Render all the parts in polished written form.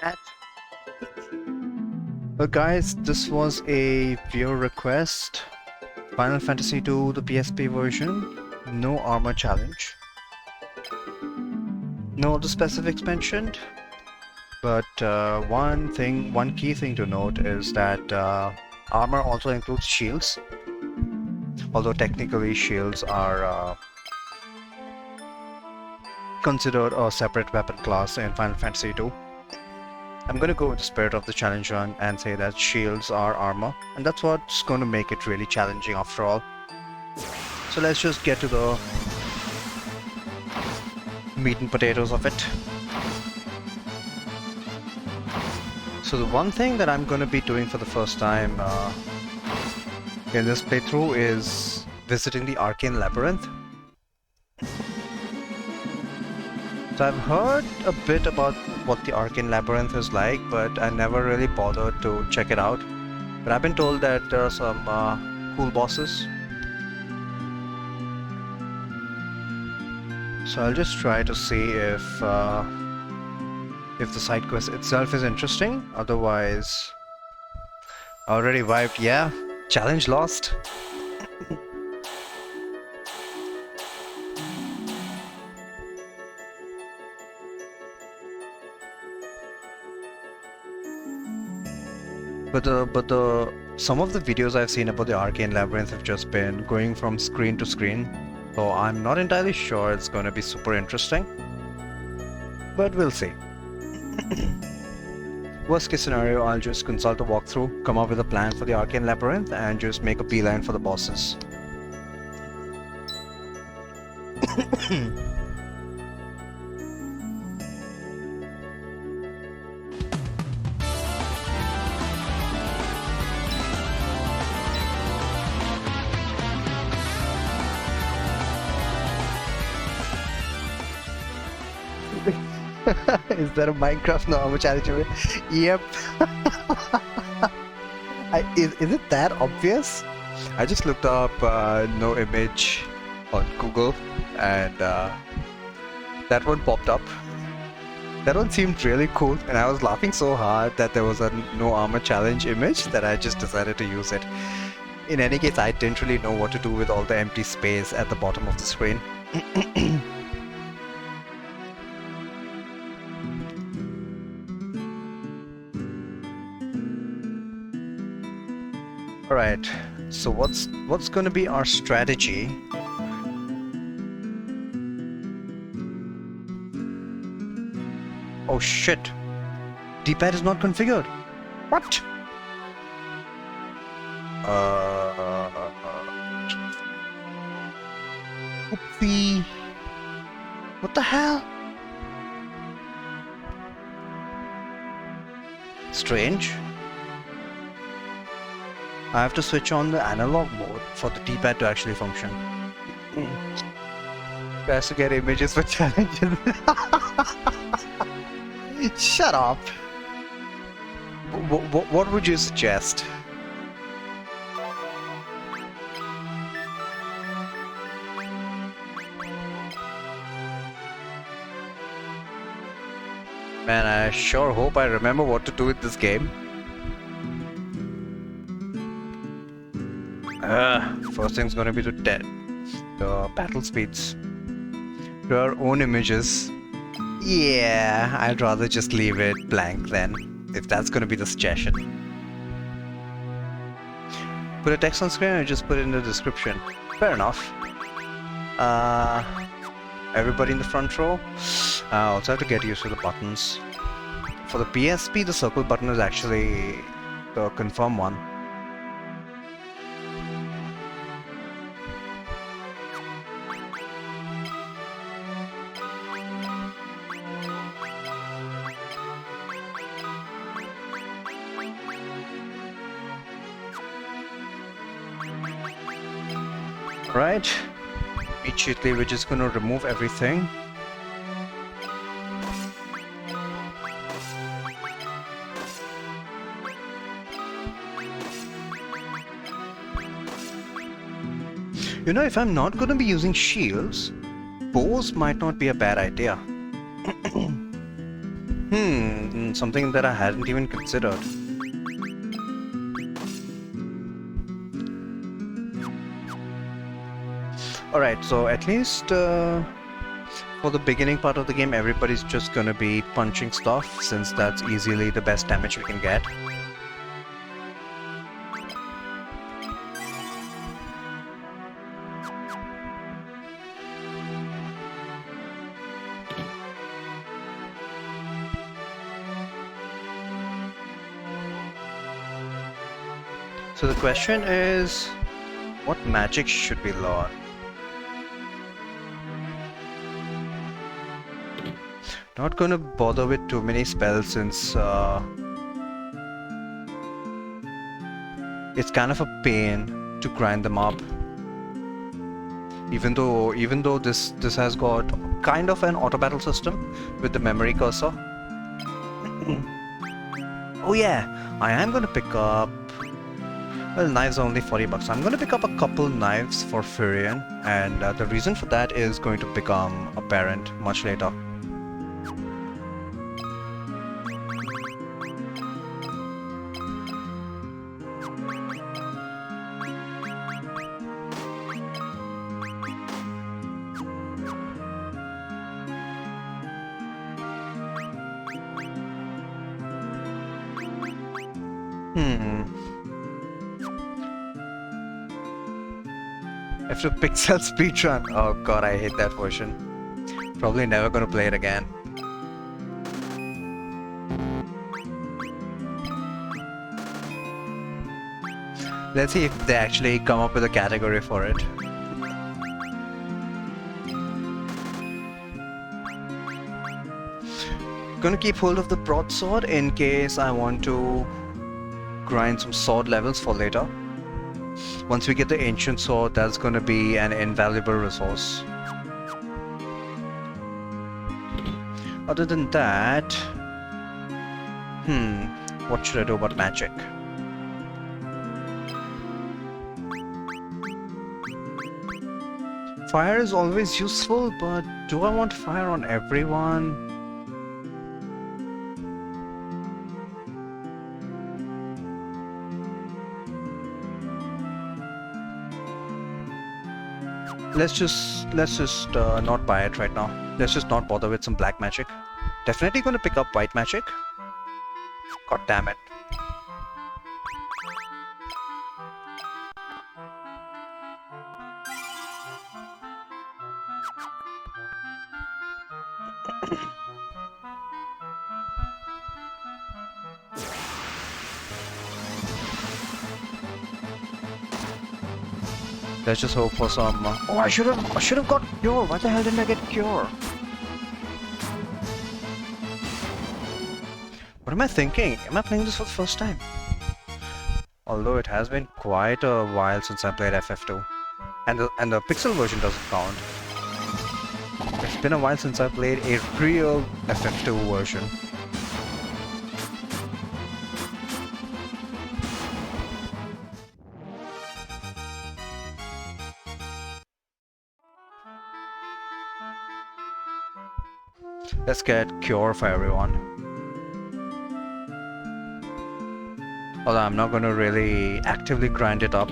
That. Well, guys, this was a viewer request. Final Fantasy II, the PSP version. No armor challenge. No other specifics mentioned. But one key thing to note is that armor also includes shields. Although technically shields are considered a separate weapon class in Final Fantasy II. I'm gonna go with the spirit of the challenge run and say that shields are armor, and that's what's going to make it really challenging after all. So let's just get to the meat and potatoes of it. So the one thing that I'm going to be doing for the first time in this playthrough is visiting the Arcane Labyrinth. So I've heard a bit about what the Arcane Labyrinth is like, but I never really bothered to check it out. But I've been told that there are some cool bosses. So I'll just try to see if the side quest itself is interesting. Otherwise, already vibed. Yeah, challenge lost. But some of the videos I've seen about the Arcane Labyrinth have just been going from screen to screen, so I'm not entirely sure it's going to be super interesting. But we'll see. Worst case scenario, I'll just consult a walkthrough, come up with a plan for the Arcane Labyrinth, and just make a beeline for the bosses. Is that a Minecraft normal challenge? Yep. Is it that obvious? I just looked up no image on Google and that one popped up. That one seemed really cool and I was laughing so hard that there was a no armor challenge image that I just decided to use it. In any case, I didn't really know what to do with all the empty space at the bottom of the screen. Alright, so what's gonna be our strategy? Oh shit! D-pad is not configured! What? Oopsie! What the hell? Strange. I have to switch on the analog mode for the D-pad to actually function. Tries to get images for challenges. Shut up! What would you suggest? Man, I sure hope I remember what to do with this game. First thing's gonna be to the battle speeds to our own images. Yeah, I'd rather just leave it blank then, if that's gonna be the suggestion. Put a text on screen and just put it in the description. Fair enough. Everybody in the front row. I also have to get used to the buttons. For the PSP, the circle button is actually the confirm one. Right, immediately we're just gonna remove everything. You know, if I'm not gonna be using shields, bows might not be a bad idea. Something that I hadn't even considered. Alright, so at least for the beginning part of the game, everybody's just gonna be punching stuff, since that's easily the best damage we can get. So the question is, what magic should we learn? Not gonna bother with too many spells, since it's kind of a pain to grind them up. Even though this has got kind of an auto battle system with the memory cursor. Oh yeah, I am gonna pick up. Well, knives are only 40 bucks. I'm gonna pick up a couple knives for Furion, and the reason for that is going to become apparent much later. After Pixel speedrun. Oh god, I hate that version. Probably never gonna play it again. Let's see if they actually come up with a category for it. Gonna keep hold of the broadsword in case I want to grind some sword levels for later. Once we get the ancient sword, that's gonna be an invaluable resource. Other than that, what should I do about magic? Fire is always useful, but do I want fire on everyone? Let's just not buy it right now. Let's just not bother with some black magic. Definitely gonna pick up white magic. God damn it. Let's just hope for some. Oh, I should have got cure. Why the hell didn't I get cure? What am I thinking? Am I playing this for the first time? Although it has been quite a while since I played FF2, and the pixel version doesn't count. It's been a while since I played a real FF2 version. Let's get cure for everyone. Although I'm not gonna really actively grind it up.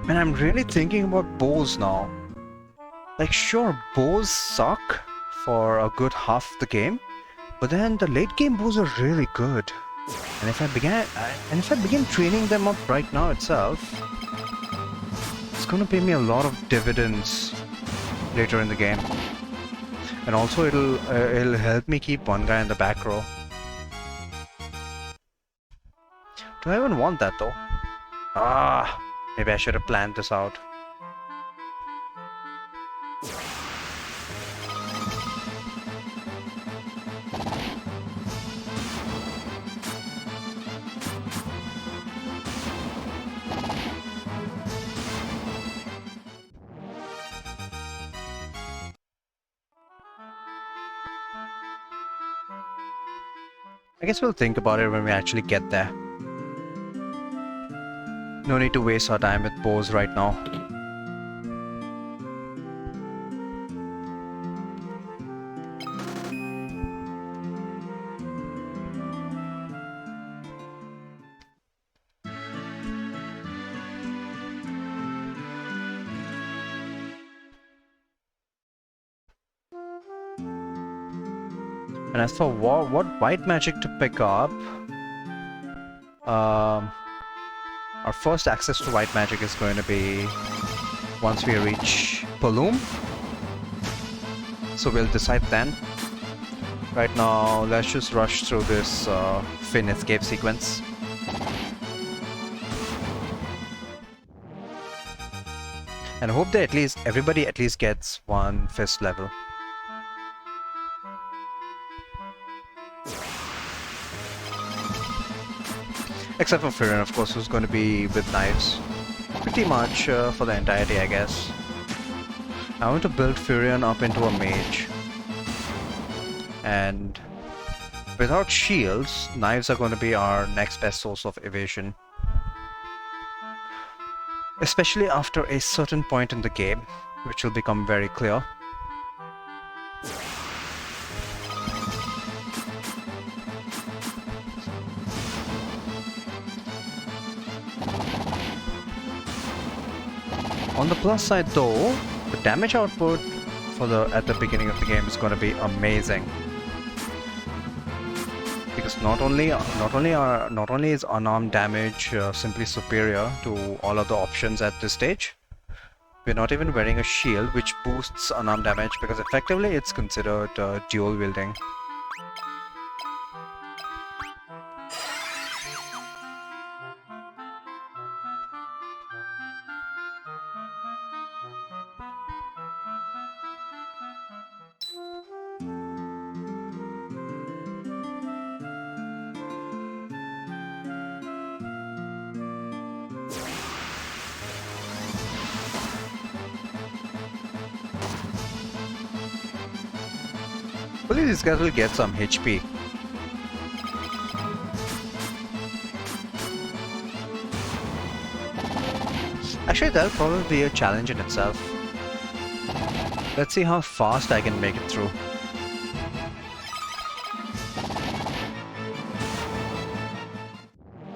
Man, I'm really thinking about bows now. Like, sure, bows suck for a good half the game, but then the late game bows are really good. And if I begin training them up right now itself, it's gonna pay me a lot of dividends later in the game. And also it'll help me keep one guy in the back row. Do I even want that though? Ah, maybe I should have planned this out. I guess we'll think about it when we actually get there. No need to waste our time with bows right now. And as for what white magic to pick up, our first access to white magic is going to be once we reach Paloom. So we'll decide then. Right now, let's just rush through this Finn escape sequence. And hope that everybody at least gets one fist level. Except for Firen, of course, who's going to be with knives. Pretty much for the entirety, I guess. I want to build Firen up into a mage. And without shields, knives are going to be our next best source of evasion. Especially after a certain point in the game, which will become very clear. On the plus side though, the damage output at the beginning of the game is going to be amazing. Because not only is unarmed damage simply superior to all other options at this stage, we're not even wearing a shield which boosts unarmed damage because effectively it's considered dual wielding. Hopefully these guys will get some HP. Actually, that'll probably be a challenge in itself. Let's see how fast I can make it through.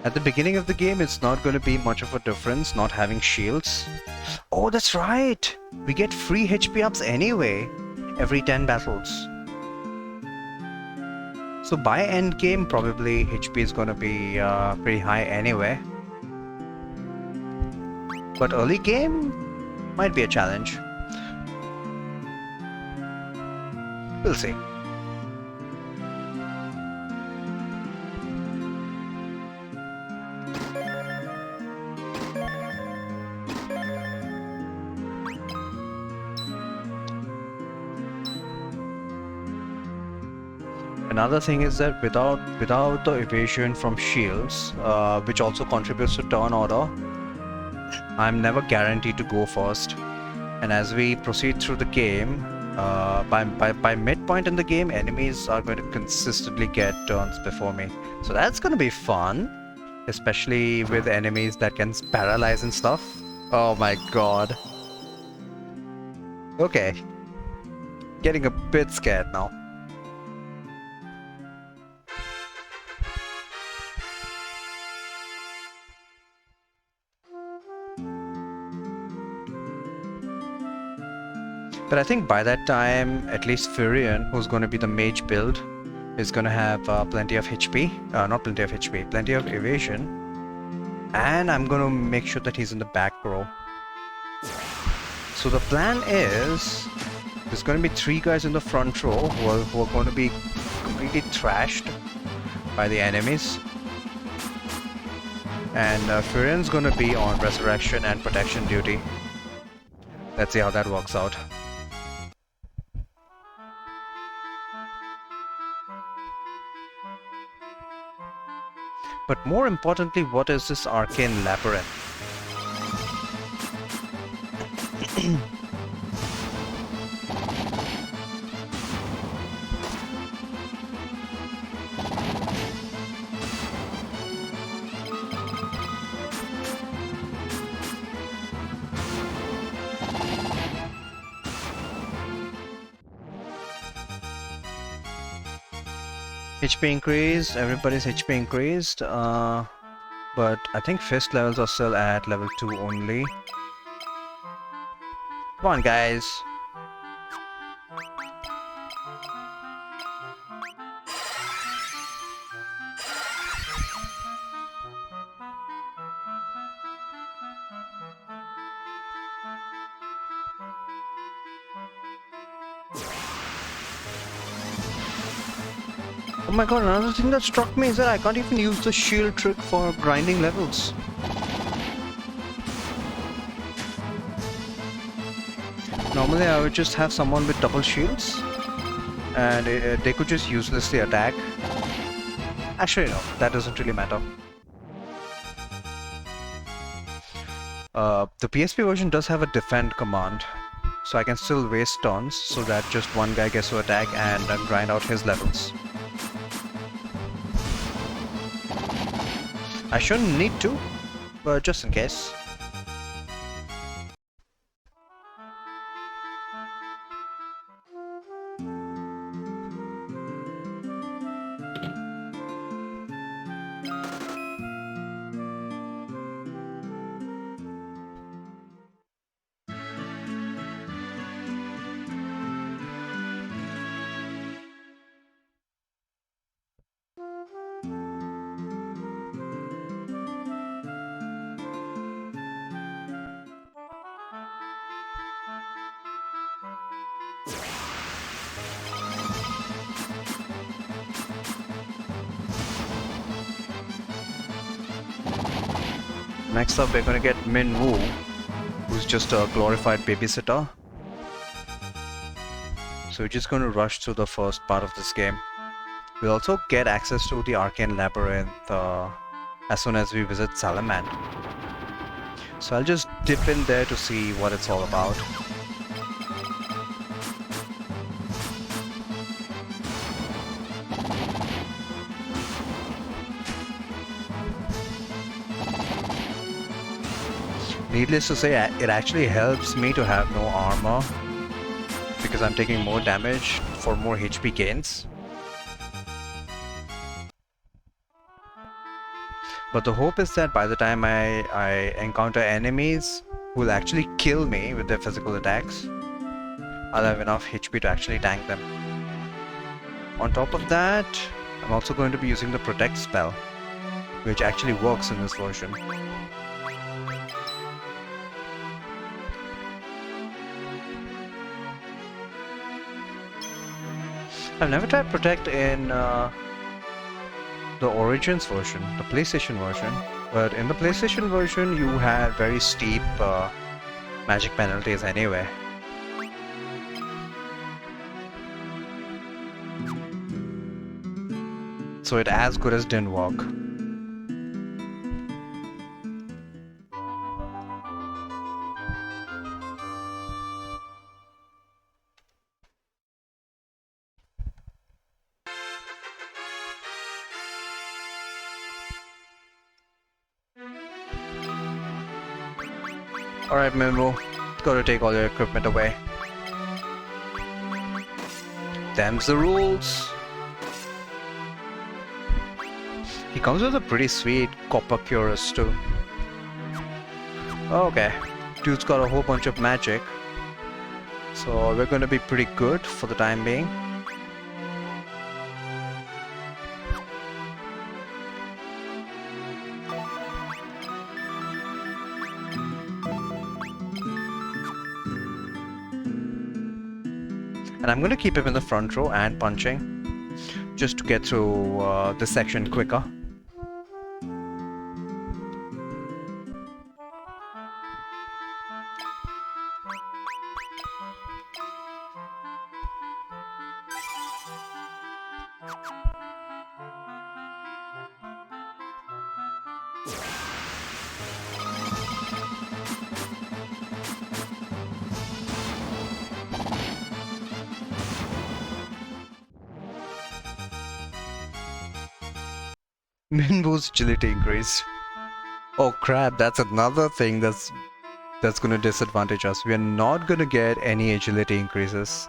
At the beginning of the game, it's not going to be much of a difference not having shields. Oh, that's right! We get free HP ups anyway, every 10 battles. So by end game, probably HP is going to be pretty high anyway. But early game might be a challenge. We'll see. Another thing is that without the evasion from shields, which also contributes to turn order, I'm never guaranteed to go first. And as we proceed through the game, by midpoint in the game, enemies are going to consistently get turns before me. So that's going to be fun, especially with enemies that can paralyze and stuff. Oh my god. Okay. Getting a bit scared now. But I think by that time, at least Furion, who's going to be the mage build, is going to have plenty of HP. Not plenty of HP, plenty of evasion. And I'm going to make sure that he's in the back row. So the plan is, there's going to be 3 guys in the front row who are going to be completely trashed by the enemies. And Furion's going to be on resurrection and protection duty. Let's see how that works out. But more importantly, what is this arcane labyrinth? HP increased, everybody's HP increased, but I think fist levels are still at level 2 only. Come on, guys. Oh my god, another thing that struck me is that I can't even use the shield trick for grinding levels. Normally I would just have someone with double shields and they could just uselessly attack. Actually no, that doesn't really matter. The PSP version does have a defend command, so I can still waste turns so that just one guy gets to attack and grind out his levels. I shouldn't need to, but just in case. Next up, we're gonna get Min Woo, who's just a glorified babysitter. So we're just gonna rush through the first part of this game. We'll also get access to the Arcane Labyrinth as soon as we visit Salaman. So I'll just dip in there to see what it's all about. Needless to say, it actually helps me to have no armor because I'm taking more damage for more HP gains. But the hope is that by the time I encounter enemies who will actually kill me with their physical attacks, I'll have enough HP to actually tank them. On top of that, I'm also going to be using the Protect spell, which actually works in this version. I've never tried Protect in the Origins version, the PlayStation version, but in the PlayStation version you had very steep magic penalties anyway. So it as good as didn't work. Alright, Mimo, gotta take all your equipment away. Them's the rules. He comes with a pretty sweet copper cuirass too. Okay, dude's got a whole bunch of magic, so we're gonna be pretty good for the time being. And I'm going to keep him in the front row and punching, just to get through this section quicker. Minwoo's agility increased. Oh crap, that's another thing that's gonna disadvantage us. We are not gonna get any agility increases.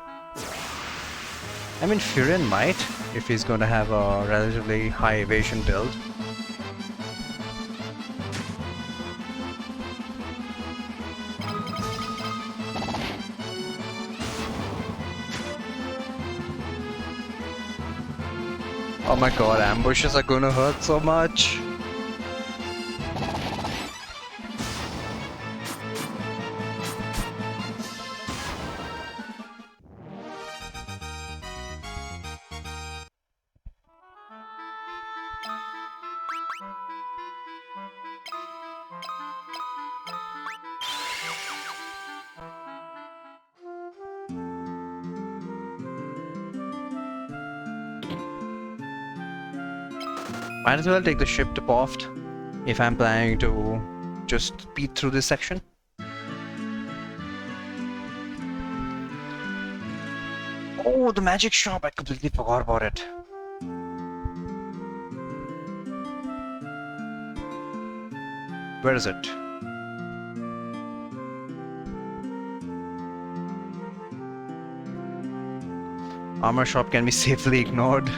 I mean, Firin might, if he's going to have a relatively high evasion build. Oh my god, ambushes are gonna hurt so much. Might as well take the ship to Poft if I'm planning to just speed through this section. Oh, the magic shop! I completely forgot about it. Where is it? Armor shop can be safely ignored.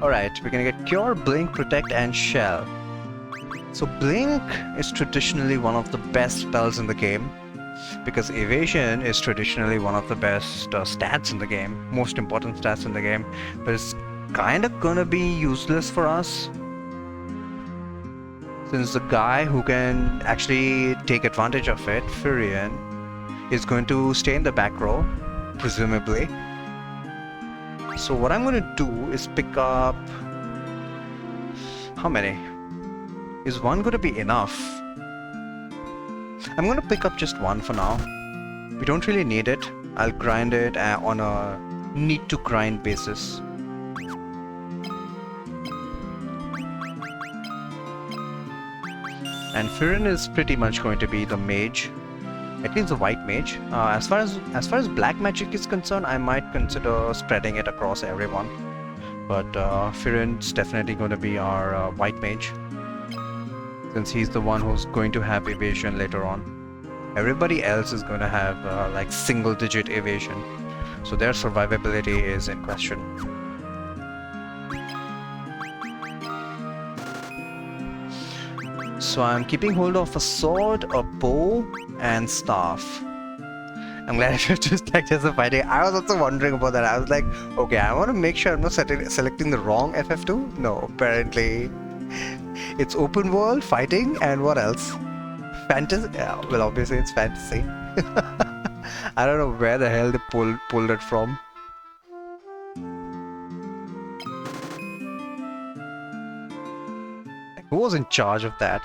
Alright, we're gonna get Cure, Blink, Protect, and Shell. So Blink is traditionally one of the best spells in the game, because Evasion is traditionally one of the best stats in the game, most important stats in the game, but it's kinda gonna be useless for us, since the guy who can actually take advantage of it, Furion, is going to stay in the back row, presumably. So what I'm going to do is pick up... How many? Is one going to be enough? I'm going to pick up just one for now. We don't really need it. I'll grind it on a need to grind basis. And Firin is pretty much going to be the mage. At least the white mage. As far as black magic is concerned, I might consider spreading it across everyone. But Firin's definitely going to be our white mage, since he's the one who's going to have evasion later on. Everybody else is going to have like single-digit evasion, so their survivability is in question. So I'm keeping hold of a sword, a bow, and staff. I'm glad I just like as a fighting. I was also wondering about that. I was like, okay, I want to make sure I'm not selecting the wrong FF2. No, apparently it's open world fighting, and what else? Fantasy. Yeah, well, obviously it's fantasy. I don't know where the hell they pulled it from. Who was in charge of that?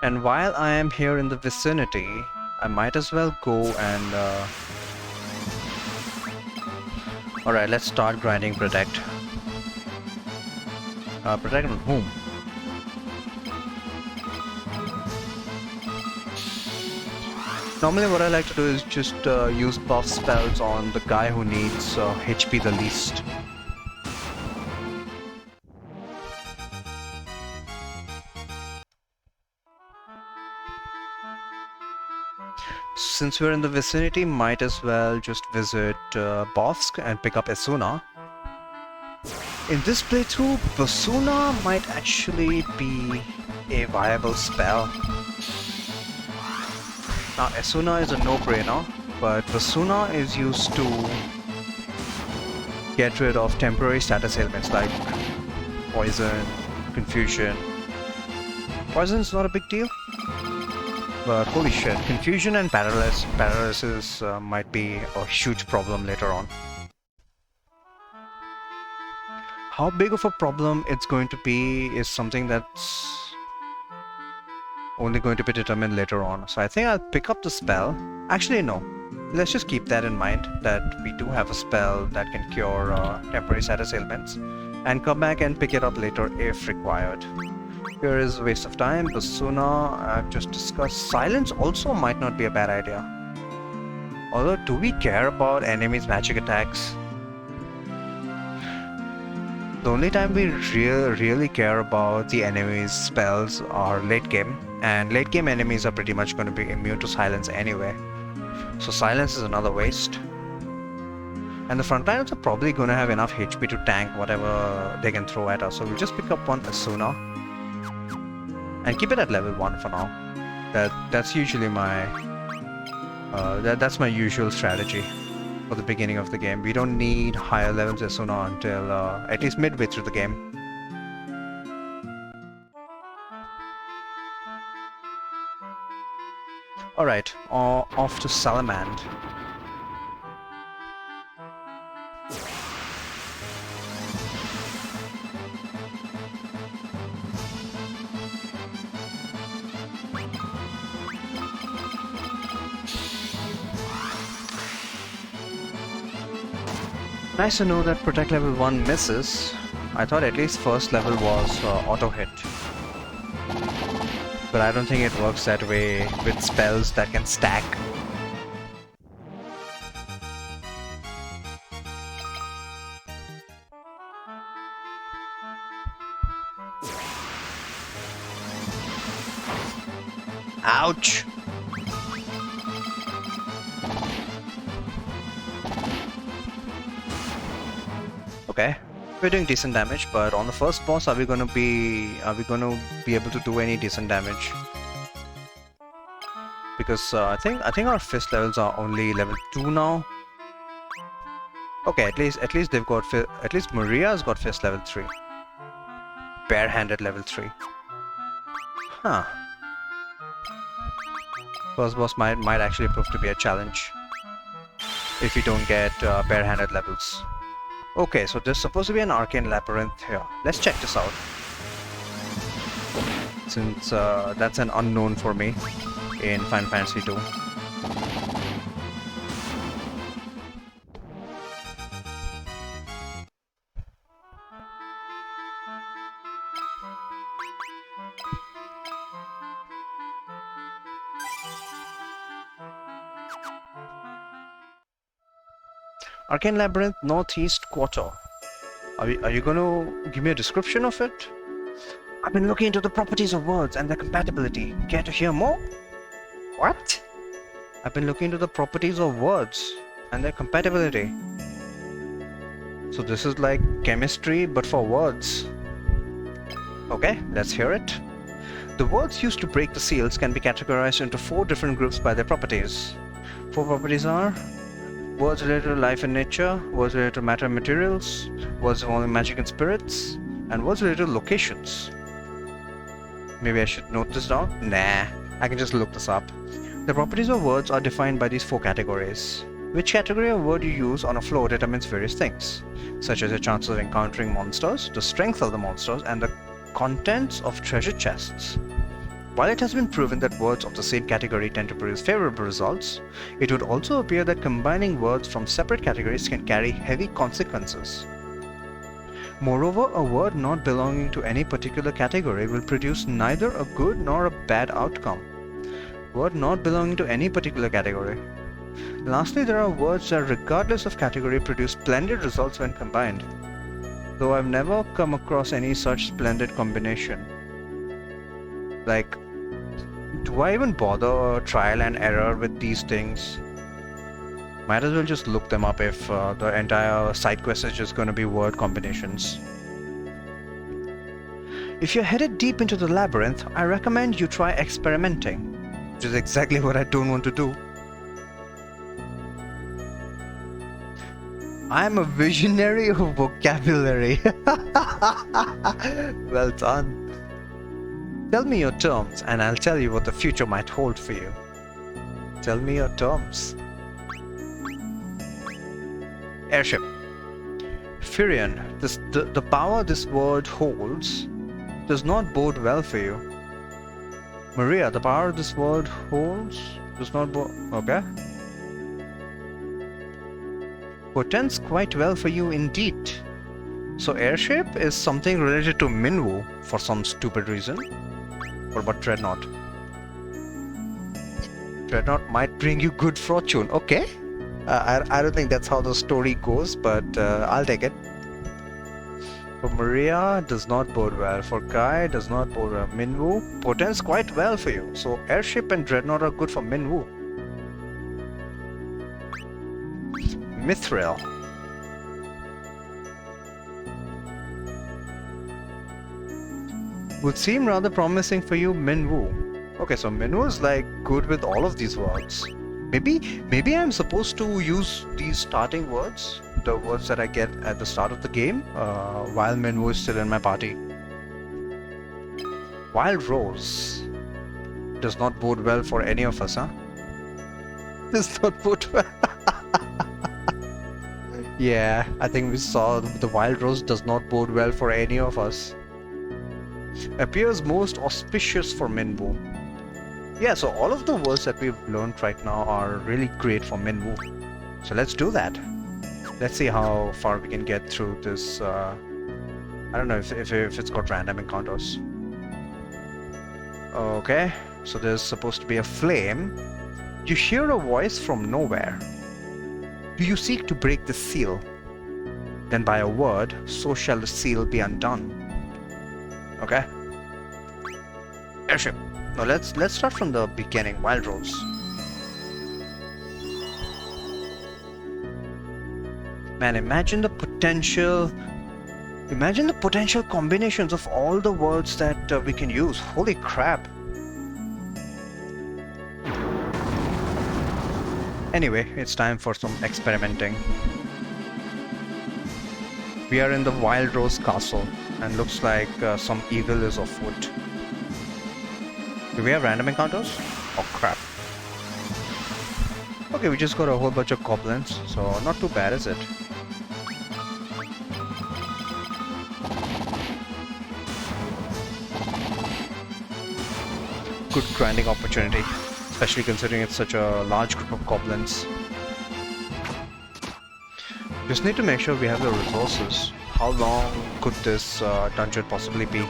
And while I am here in the vicinity, I might as well go and... Alright, let's start grinding Protect. Protect on whom? Normally what I like to do is just use buff spells on the guy who needs HP the least. Since we're in the vicinity, might as well just visit Bovsk and pick up Esuna. In this playthrough, Basuna might actually be a viable spell. Now, Esuna is a no-brainer, but Basuna is used to get rid of temporary status ailments like poison, confusion. Poison is not a big deal, but holy shit, confusion and paralysis might be a huge problem later on. How big of a problem it's going to be is something that's only going to be determined later on. So I think I'll pick up the spell. Actually, no. Let's just keep that in mind, that we do have a spell that can cure temporary status ailments, and come back and pick it up later if required. Here is a waste of time. Basuna, I've just discussed. Silence also might not be a bad idea. Although, do we care about enemies' magic attacks? The only time we really care about the enemies' spells are late game, and late game enemies are pretty much going to be immune to silence anyway. So silence is another waste. And the frontliners are probably going to have enough HP to tank whatever they can throw at us. So we'll just pick up one Asuna and keep it at level 1 for now. That's usually my that's my usual strategy for the beginning of the game. We don't need higher levels Asuna until at least midway through the game. Alright, off to Salamand. Nice to know that Protect level 1 misses. I thought at least first level was auto hit. But I don't think it works that way with spells that can stack. Ouch! Okay, we're doing decent damage, but on the first boss, are we gonna be able to do any decent damage? Because I think our fist levels are only level 2 now. Okay, at least they've got at least Maria's got fist level 3. Barehanded level 3. Huh. First boss might actually prove to be a challenge if you don't get barehanded levels. Okay, so there's supposed to be an arcane labyrinth here. Let's check this out. Since that's an unknown for me in Final Fantasy II. Arcane Labyrinth, Northeast Quarter. Are you going to give me a description of it? I've been looking into the properties of words and their compatibility. Care to hear more? What? I've been looking into the properties of words and their compatibility. So this is like chemistry, but for words. Okay, let's hear it. The words used to break the seals can be categorized into 4 different groups by their properties. 4 properties are words related to life and nature, words related to matter and materials, words involving magic and spirits, and words related to locations. Maybe I should note this down? Nah, I can just look this up. The properties of words are defined by these 4 categories. Which category of word you use on a floor determines various things, such as your chances of encountering monsters, the strength of the monsters, and the contents of treasure chests. While it has been proven that words of the same category tend to produce favorable results, it would also appear that combining words from separate categories can carry heavy consequences. Moreover, a word not belonging to any particular category will produce neither a good nor a bad outcome. Word not belonging to any particular category. Lastly, there are words that regardless of category produce splendid results when combined, though I've never come across any such splendid combination. Like, do I even bother trial and error with these things? Might as well just look them up if the entire side quest is just going to be word combinations. If you're headed deep into the labyrinth, I recommend you try experimenting, which is exactly what I don't want to do. I'm a visionary of vocabulary. Well done. Tell me your terms and I'll tell you what the future might hold for you. Tell me your terms. Airship. Firion, the power this word holds does not bode well for you. Maria, the power this word holds does not bode... Okay. Portends quite well for you indeed. So airship is something related to Minwu for some stupid reason. What about Dreadnought? Dreadnought might bring you good fortune. Okay. I don't think that's how the story goes, but I'll take it. For Maria, does not bode well. For Kai, does not bode well. Minwoo portends quite well for you. So Airship and Dreadnought are good for Minwoo. Mithril. Would seem rather promising for you, Minwoo. Okay, so Minwoo is like good with all of these words. Maybe I'm supposed to use these starting words, the words that I get at the start of the game, while Minwoo is still in my party. Wild Rose does not bode well for any of us, huh? Does not bode well. Yeah, I think we saw the Wild Rose does not bode well for any of us. Appears most auspicious for Minwoo. Yeah, so all of the words that we've learned right now are really great for Minwoo. So let's do that. Let's see how far we can get through this. I don't know if it's got random encounters. Okay, so there's supposed to be a flame. You hear a voice from nowhere. Do you seek to break the seal? Then by a word, so shall the seal be undone. Okay. Airship. Now let's start from the beginning. Wild Rose. Man, imagine the potential combinations of all the words that we can use. Holy crap. Anyway, it's time for some experimenting. We are in the Wild Rose Castle, and looks like some evil is afoot. Do we have random encounters? Oh crap. Okay, we just got a whole bunch of goblins, so not too bad, is it? Good grinding opportunity, especially considering it's such a large group of goblins. Just need to make sure we have the resources. How long could this dungeon possibly be?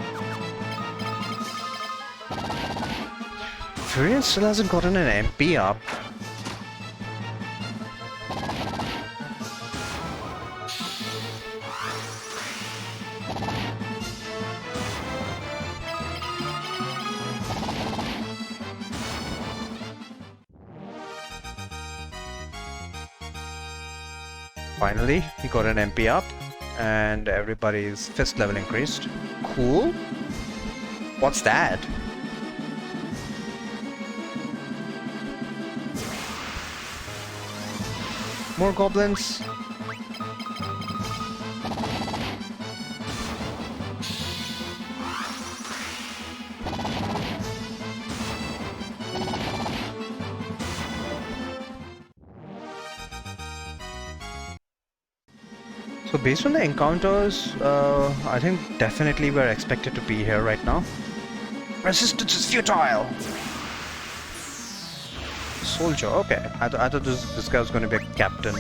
Furion still hasn't gotten an MP up. Finally, he got an MP up, and everybody's fist level increased. Cool. What's that? More goblins. So based on the encounters, I think definitely we're expected to be here right now. Resistance is futile! Soldier, okay. I thought this guy was going to be a captain.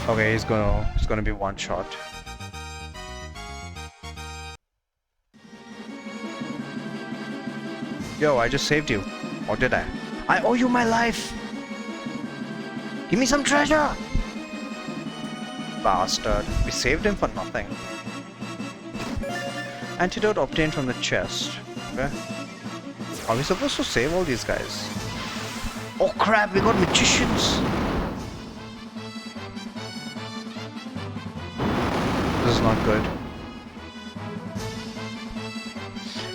Okay, he's gonna be one shot. Yo, I just saved you. Or did I? I owe you my life! Give me some treasure! Bastard. We saved him for nothing. Antidote obtained from the chest. Okay. Are we supposed to save all these guys? Oh crap, we got magicians! This is not good.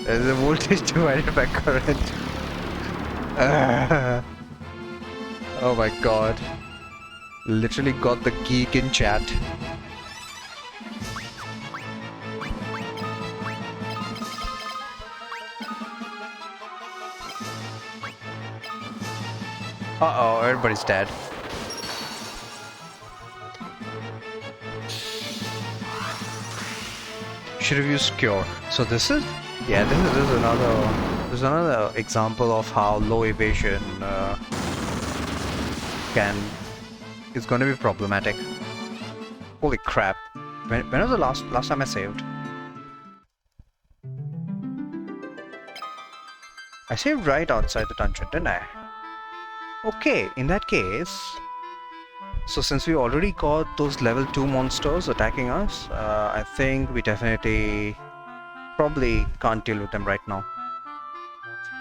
There's a voltage divided by current. Oh my god. Literally got the geek in chat. Uh-oh, everybody's dead. Should have used Cure. So this is... yeah, this is another example of how low evasion is going to be problematic. Holy crap. When was the last time I saved? I saved right outside the dungeon, didn't I? Okay, in that case... So since we already got those level 2 monsters attacking us, I think we definitely probably can't deal with them right now.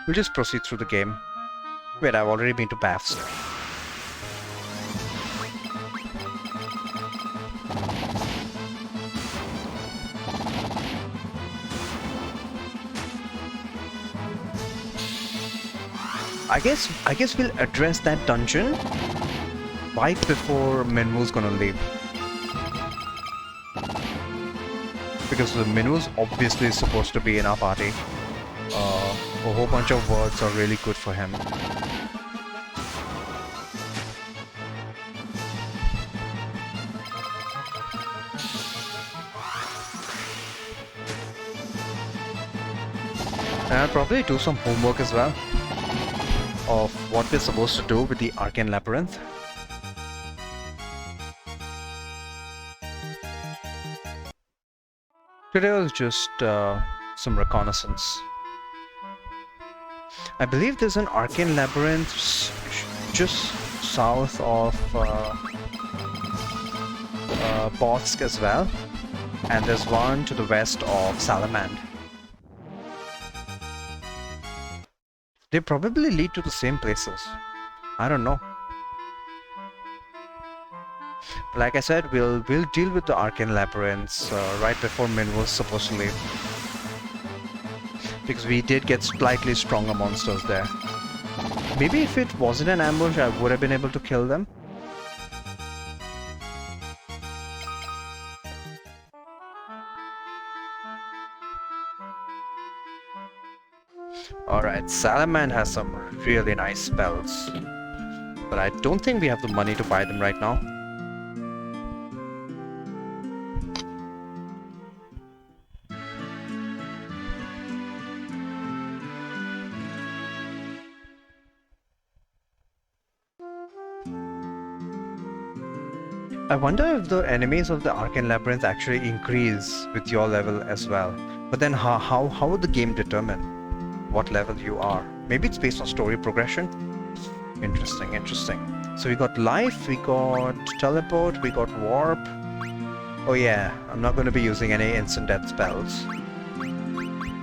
We'll just proceed through the game. Wait, I've already been to baths. I guess we'll address that dungeon right before Minwoo's gonna leave. Because the Minwoo's obviously supposed to be in our party. A whole bunch of words are really good for him. And I'll probably do some homework as well of what we're supposed to do with the Arcane Labyrinth. Today was just some reconnaissance. I believe there's an Arcane Labyrinth just south of Botsk as well, and there's one to the west of Salamand. They probably lead to the same places. I don't know. Like I said, we'll deal with the Arcane Labyrinths right before Min was supposed to leave. Because we did get slightly stronger monsters there. Maybe if it wasn't an ambush, I would have been able to kill them. Alright, Salamand has some really nice spells. But I don't think we have the money to buy them right now. I wonder if the enemies of the Arcane Labyrinth actually increase with your level as well. But then how would the game determine what level you are? Maybe it's based on story progression? Interesting, interesting. So we got life, we got teleport, we got warp. Oh yeah, I'm not going to be using any instant death spells.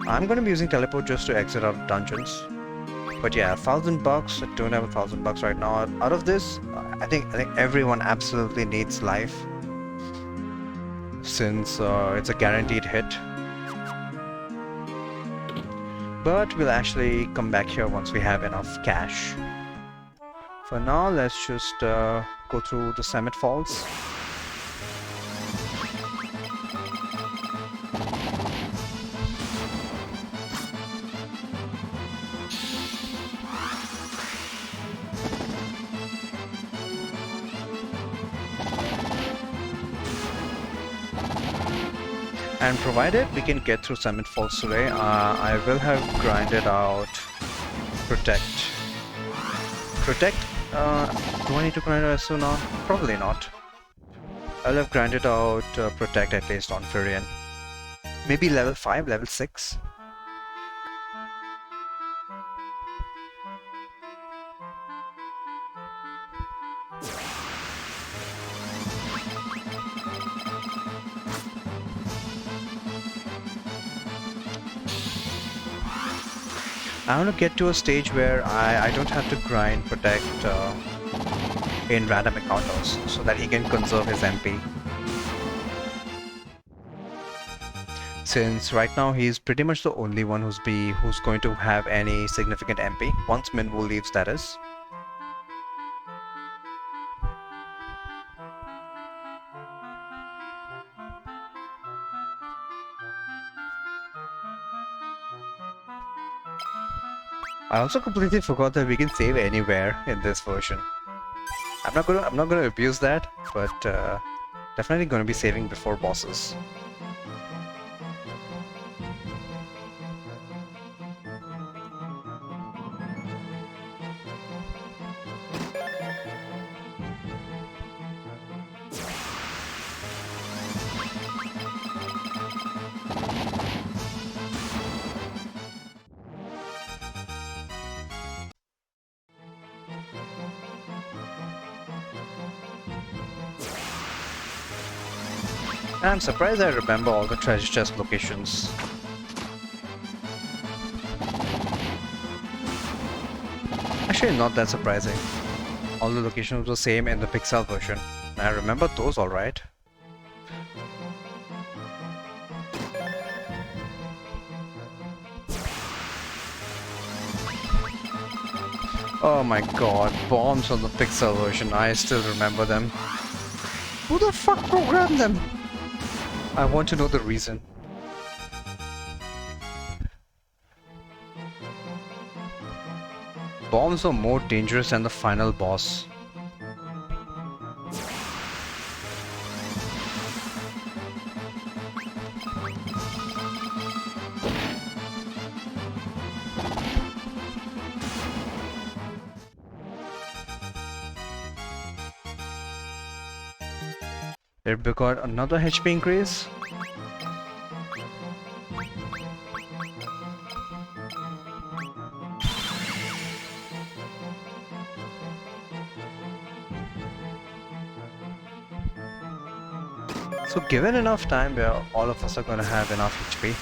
I'm going to be using teleport just to exit out of dungeons. But yeah, $1,000. I don't have $1,000 right now. Out of this, I think everyone absolutely needs life, since it's a guaranteed hit. But we'll actually come back here once we have enough cash. For now, let's just go through the Semitt Falls. And provided we can get through Semitt Falls today, I will have grinded out Protect. Protect? Do I need to grind it soon on? Probably not. I'll have grinded out Protect at least on Furion. Maybe level 5, level 6. I want to get to a stage where I don't have to grind Protect in random encounters, so that he can conserve his MP. Since right now he's pretty much the only one who's going to have any significant MP, once Minwoo leaves, that is. I also completely forgot that we can save anywhere in this version. I'm not gonna abuse that, but definitely gonna be saving before bosses. I'm surprised I remember all the treasure chest locations. Actually, not that surprising. All the locations were the same in the Pixel version. I remember those alright. Oh my god, bombs on the Pixel version, I still remember them. Who the fuck programmed them? I want to know the reason. Bombs are more dangerous than the final boss. Did we got another HP increase? So given enough time where all of us are gonna have enough HP.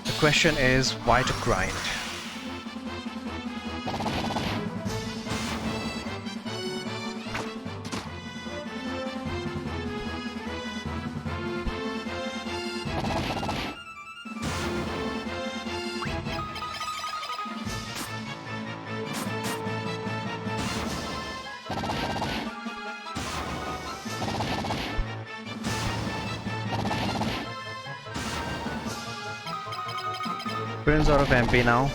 The question is why to grind? Prince out of MP now.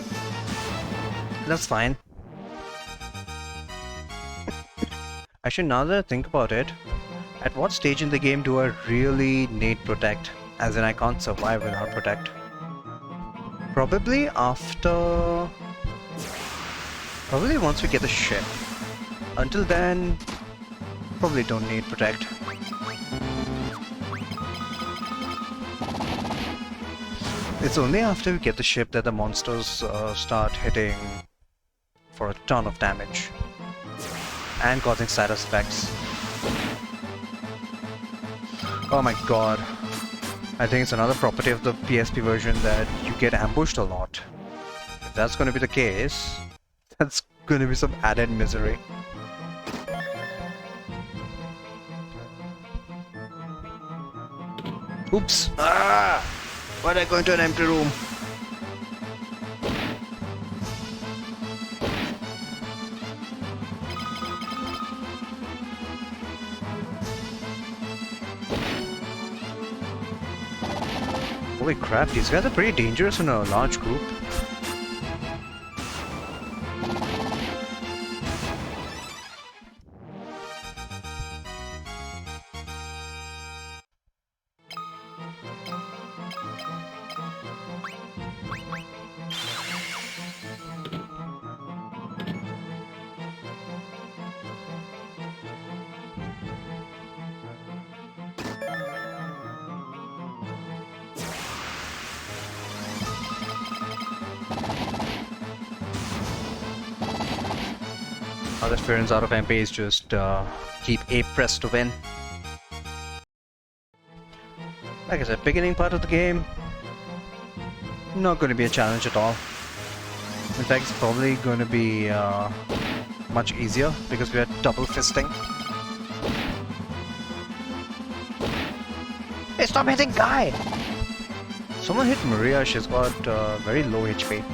That's fine. Actually, now that I think about it, at what stage in the game do I really need Protect? As in, I can't survive without Protect. Probably after... Probably once we get the ship. Until then, probably don't need Protect. It's only after we get the ship that the monsters start hitting for a ton of damage and causing side effects. Oh my god. I think it's another property of the PSP version that you get ambushed a lot. If that's going to be the case, that's going to be some added misery. Oops! Ah! Why did I go into an empty room? Holy crap, these guys are pretty dangerous in a large group. Other experience out of MP is just keep A pressed to win. Like I said, beginning part of the game, not going to be a challenge at all. In fact, it's probably going to be much easier because we are double fisting. Hey, stop hitting Guy! Someone hit Maria, she's got very low HP.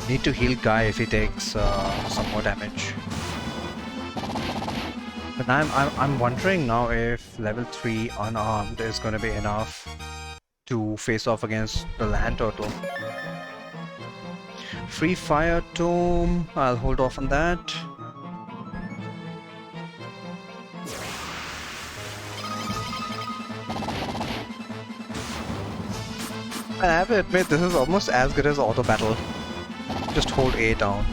Need to heal Guy if he takes some more damage. But I'm wondering now if level 3 unarmed is going to be enough to face off against the land turtle. Free fire tome. I'll hold off on that. I have to admit, this is almost as good as auto battle. Just hold A down.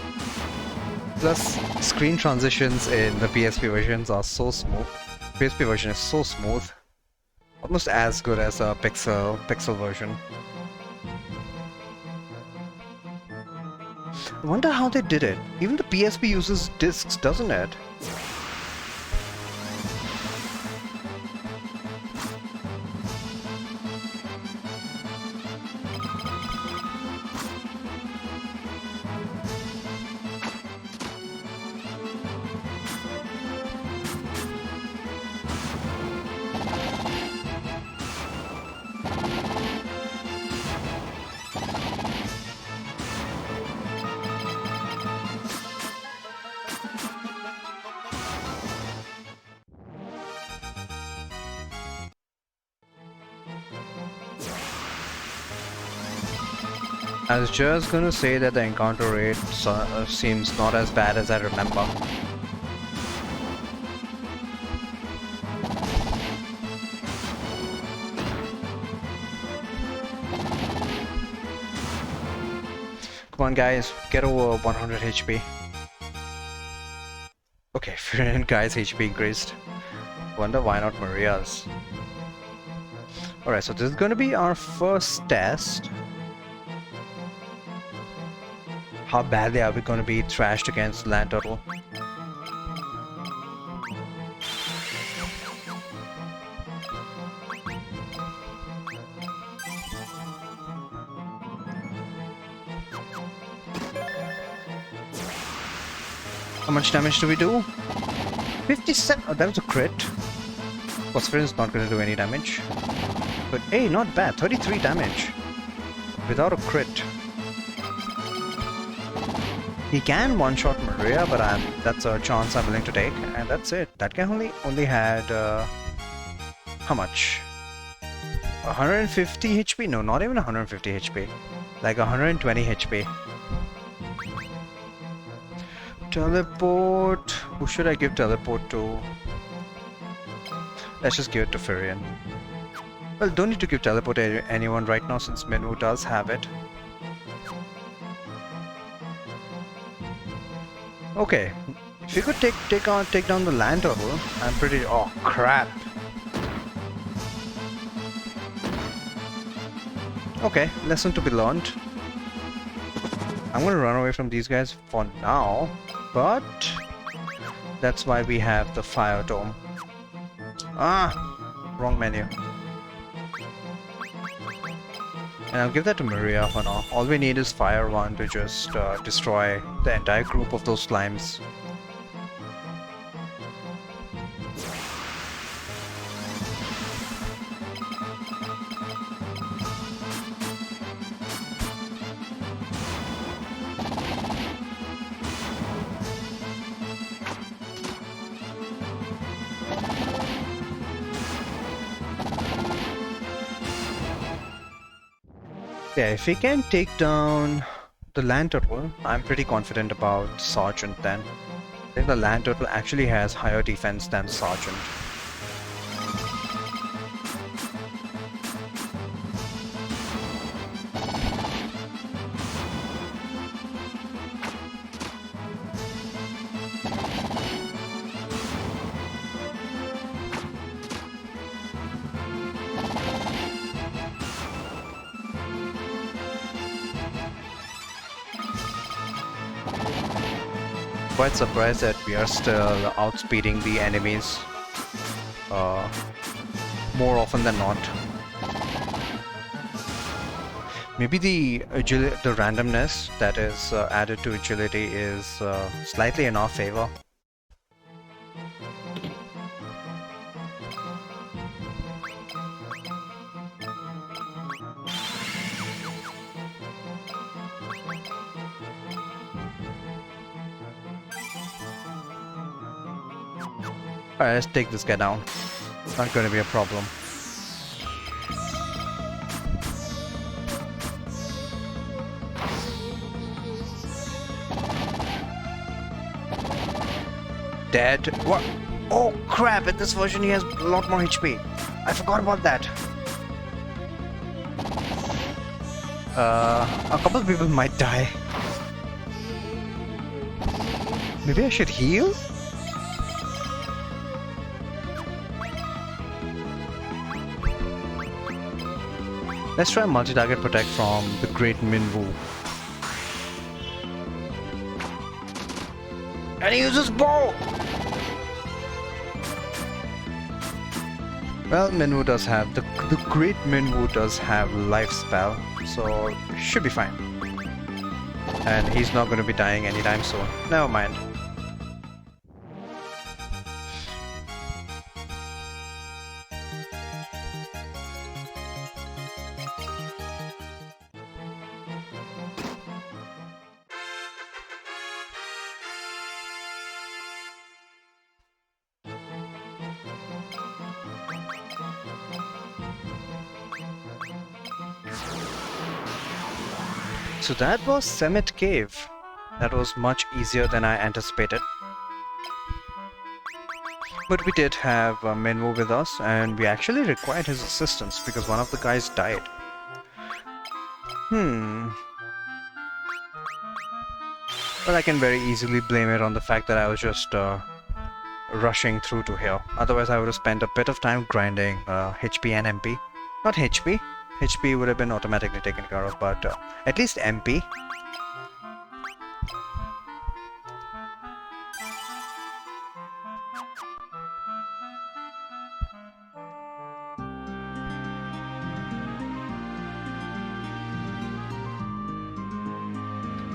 Plus, screen transitions in the PSP versions are so smooth. PSP version is so smooth. Almost as good as a pixel version. I wonder how they did it. Even the PSP uses discs, doesn't it? I was just gonna say that the encounter rate seems not as bad as I remember. Come on guys, get over 100 HP. Okay, guys, HP increased. Wonder why not Maria's. Alright, so this is gonna be our first test. How badly are we going to be thrashed against land turtle? How much damage do we do? 57. Oh, that was a crit. Phosphorus is not going to do any damage. But hey, not bad. 33 damage. Without a crit. He can one-shot Maria, but that's a chance I'm willing to take, and that's it. That guy only had how much? 150 HP? No, not even 150 HP. Like 120 HP. Teleport. Who should I give teleport to? Let's just give it to Firion. Well, don't need to give teleport to anyone right now since Minwoo does have it. Okay, if you could take down the land turtle, I'm pretty. Oh crap! Okay, lesson to be learned. I'm gonna run away from these guys for now, but that's why we have the fire dome. Ah, wrong menu. And I'll give that to Maria for now. All we need is Fire 1 to just destroy the entire group of those slimes. Yeah, if we can take down the land turtle, I'm pretty confident about Sergeant then. I think the land turtle actually has higher defense than Sergeant. Quite surprised that we are still outspeeding the enemies more often than not. Maybe the randomness that is added to agility is slightly in our favor. Alright, let's take this guy down. Not going to be a problem. Dead. What? Oh crap, in this version he has a lot more HP. I forgot about that. A couple of people might die. Maybe I should heal? Let's try multi-target protect from the Great Minwu. And he uses bow! Well, Minwu does have, the Great Minwu does have life spell, so should be fine. And he's not going to be dying anytime soon. Never mind. So that was Semitt Cave. That was much easier than I anticipated. But we did have Minwu with us, and we actually required his assistance because one of the guys died. Well, I can very easily blame it on the fact that I was just rushing through to here. Otherwise, I would have spent a bit of time grinding HP and MP. Not HP. HP would have been automatically taken care of, but at least MP.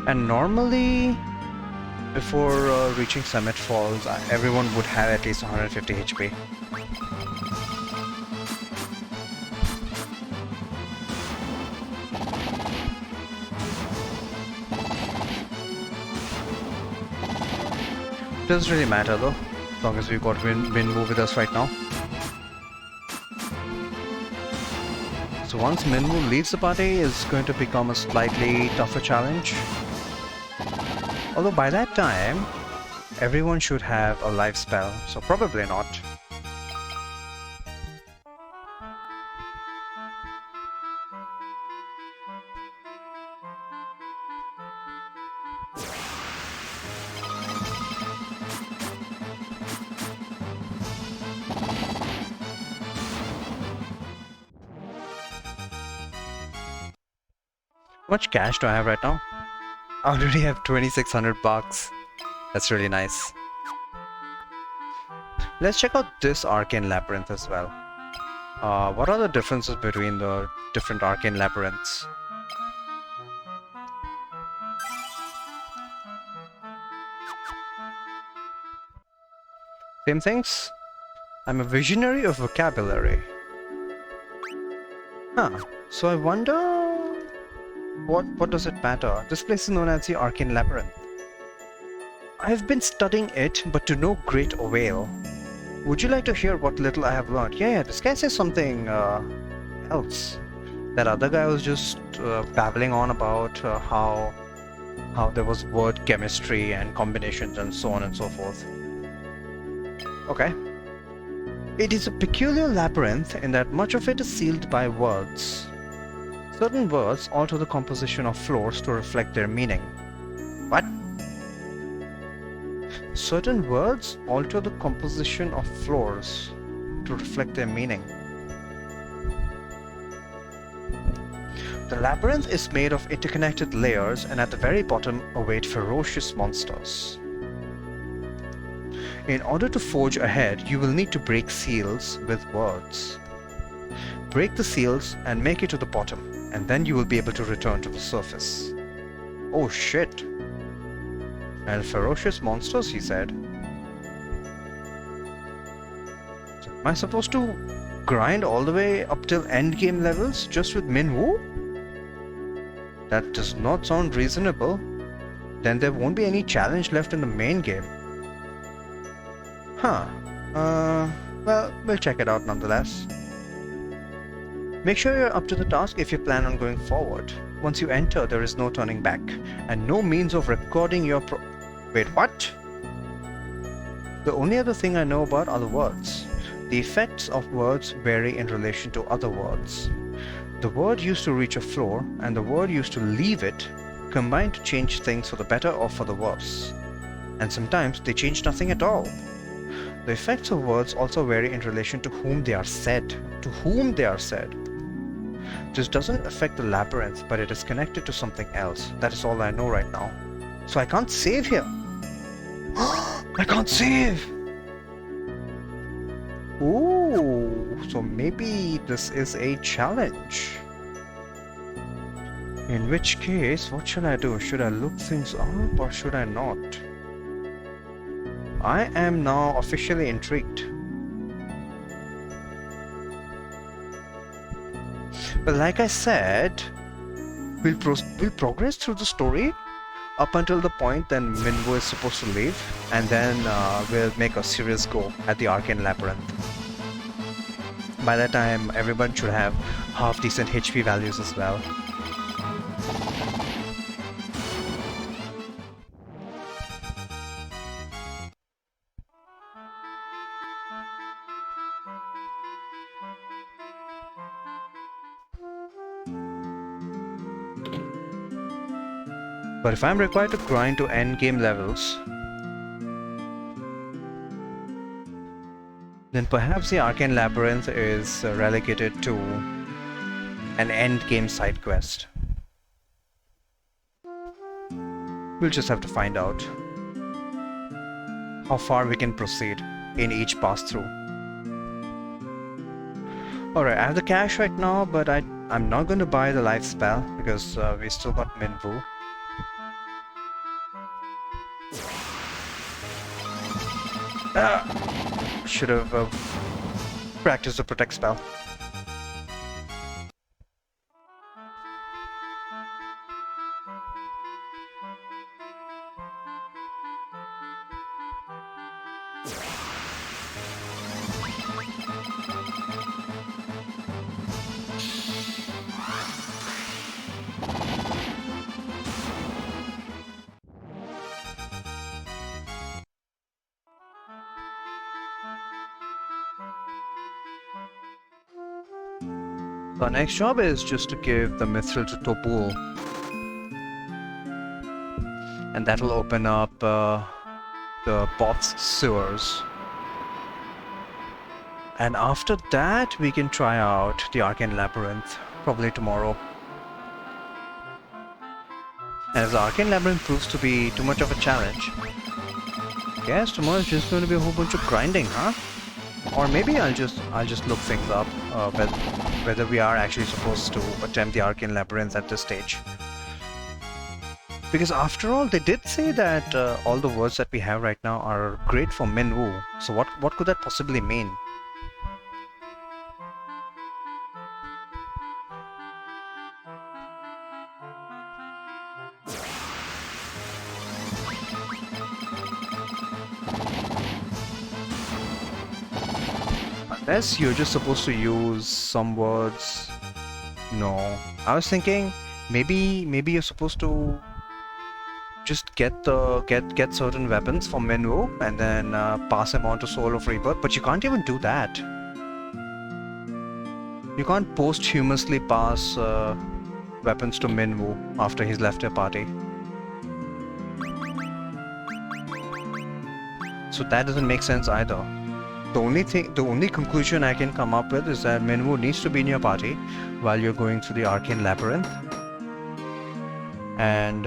And normally, before reaching Semitt Falls, everyone would have at least 150 HP. Doesn't really matter though, as long as we've got Minwu with us right now. So once Minwu leaves the party, it's going to become a slightly tougher challenge. Although by that time, everyone should have a life spell, so probably not. How much cash do I have right now? I already have 2600 bucks. That's really nice. Let's check out this arcane labyrinth as well. What are the differences between the different arcane labyrinths? Same things? I'm a visionary of vocabulary. Huh. So I wonder... What does it matter? This place is known as the Arcane Labyrinth. I have been studying it, but to no great avail. Would you like to hear what little I have learned? Yeah, this guy says something else. That other guy was just babbling on about how there was word chemistry and combinations and so on and so forth. Okay. It is a peculiar labyrinth in that much of it is sealed by words. Certain words alter the composition of floors to reflect their meaning. What? Certain words alter the composition of floors to reflect their meaning. The labyrinth is made of interconnected layers, and at the very bottom await ferocious monsters. In order to forge ahead, you will need to break seals with words. Break the seals and make it to the bottom, and then you will be able to return to the surface. Oh shit. And ferocious monsters, he said. So, am I supposed to grind all the way up till endgame levels just with Minwu? That does not sound reasonable. Then there won't be any challenge left in the main game. Huh. Well, we'll check it out nonetheless. Make sure you're up to the task if you plan on going forward. Once you enter, there is no turning back, and no means of recording your Wait, what? The only other thing I know about are the words. The effects of words vary in relation to other words. The word used to reach a floor, and the word used to leave it, combine to change things for the better or for the worse. And sometimes they change nothing at all. The effects of words also vary in relation to whom they are said. To whom they are said. This doesn't affect the labyrinth, but it is connected to something else. That is all I know right now. So I can't save here. I can't save! Ooh, so maybe this is a challenge. In which case, what should I do? Should I look things up or should I not? I am now officially intrigued. But like I said, we'll progress through the story up until the point then Minwu is supposed to leave, and then we'll make a serious go at the Arcane Labyrinth. By that time, everyone should have half decent HP values as well. But if I'm required to grind to endgame levels, then perhaps the Arcane Labyrinth is relegated to an endgame side quest. We'll just have to find out how far we can proceed in each pass-through. Alright, I have the cash right now, but I'm not going to buy the life spell because we still got Minwu. Should have practiced the protect spell. Our next job is just to give the mithril to Topul, and that'll open up the boss sewers. And after that, we can try out the Arcane Labyrinth, probably tomorrow. And if the Arcane Labyrinth proves to be too much of a challenge, I guess tomorrow is just going to be a whole bunch of grinding, huh? Or maybe I'll just look things up, whether we are actually supposed to attempt the Arcane Labyrinth at this stage. Because after all, they did say that all the words that we have right now are great for Minwu. So what could that possibly mean? Unless you're just supposed to use some words. No, I was thinking maybe you're supposed to just get certain weapons from Minwu and then pass them on to Soul of Rebirth, but you can't even do that. You can't posthumously pass weapons to Minwu after he's left your party. So that doesn't make sense either. The only conclusion I can come up with is that Minwu needs to be in your party while you're going through the Arcane Labyrinth, and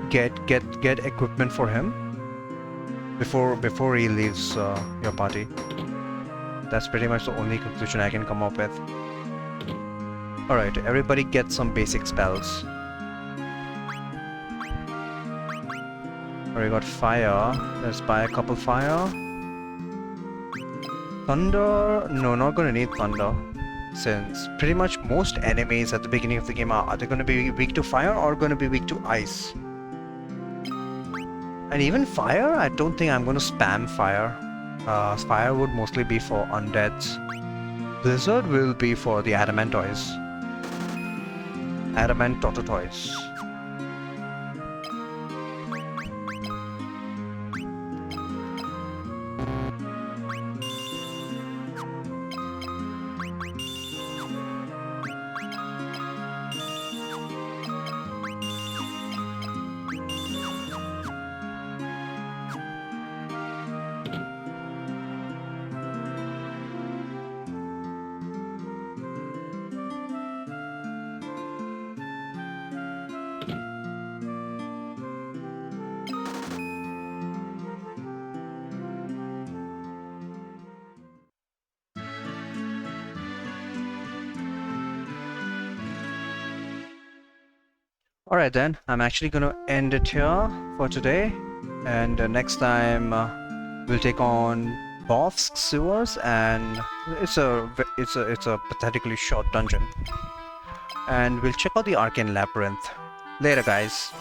get equipment for him before he leaves your party. That's pretty much the only conclusion I can come up with. Alright, everybody get some basic spells. Alright, got fire. Let's buy a couple fire. Thunder? No, not gonna need thunder, since pretty much most enemies at the beginning of the game are they gonna be weak to fire or gonna be weak to ice? And even fire, I don't think I'm gonna spam fire. Fire would mostly be for undeads. Blizzard will be for the adamantoids. Adamant Tototoys. Alright then, I'm actually gonna end it here for today, and next time we'll take on Bofsk sewers, and it's a pathetically short dungeon, and we'll check out the Arcane Labyrinth. Later, guys.